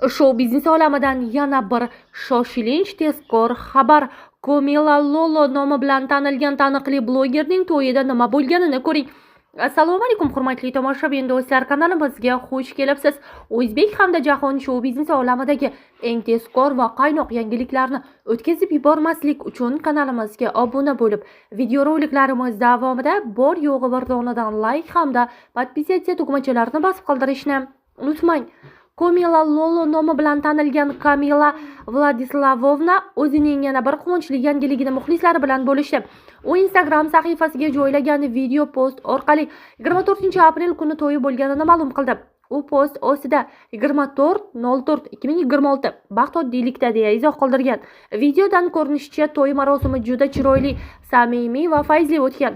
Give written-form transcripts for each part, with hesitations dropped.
Shou biznes olamidan yana bir shoshilinch tezkor xabar. Komila Lolo nomi bilan tanilgan taniqli blogerning to'yida nima bo'lganini ko'ring. Assalomu alaykum hurmatli tomoshabin do'stlar, kanalimizga xush kelibsiz. O'zbek hamda jahon shou biznesi olamidagi eng tezkor va qaynoq yangiliklarni o'tkazib yubormaslik uchun kanalimizga obuna bo'lib, videoroliklarimiz davomida bor yo'g'i bir donadan like hamda podpisatsiya tugmachalarini bosib qoldirishni unutmang. Komila Lolo nomi bilan tanilgan Kamila Vladislavovna o'zining yana bir quvonchli yangiligini muxlislari bilan bo'lishdi. U Instagram sahifasiga joylagan video post orqali 24-aprel kuni to'yi bo'lganini ma'lum qildi. U post ostida 24/04/2026 baxt oddiylikda deya izoh qoldirgan. Videodan ko'rinishicha to'y marosimi juda chiroyli, samimiy va fayzli o'tgan.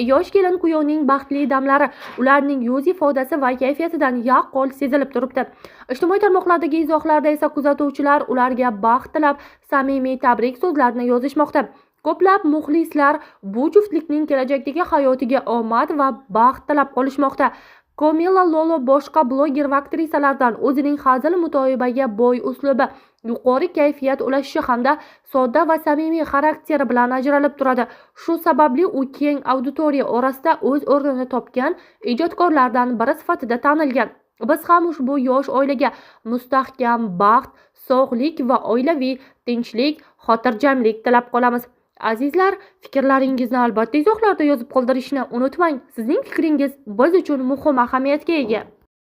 Yosh kelin kuyovning baxtli damlari ularning yuz ifodasi va kayfiyatidan yaqqol sezilib turibdi. Ijtimoiy tarmoqlardagi izohlarda esa kuzatuvchilar ularga baxt tilab, samimiy tabrik so'zlarini yozishmoqda. Ko'plab muxlislar bu juftlikning kelajakdagi hayotiga omad va baxt tilab qolishmoqda. Komila Lolo boshqa bloger va aktrisalardan o'zining hazil mutoyibaga boy uslubi, yuqori kayfiyat ulashishi hamda sodda va samimiy xarakteri bilan ajralib turadi. Shu sababli u keng auditoriya orasida o'z o'rnini topgan ijodkorlardan biri sifatida tanilgan. Biz ham ushbu yosh oilaga mustahkam baxt, sog'lik va oilaviy tinchlik, xotirjamlik tilab qolamiz. Azizlar, fikrlaringizni albatta izohlarda yozib qoldirishni unutmang. Sizning fikringiz biz uchun muhim ahamiyatga ega.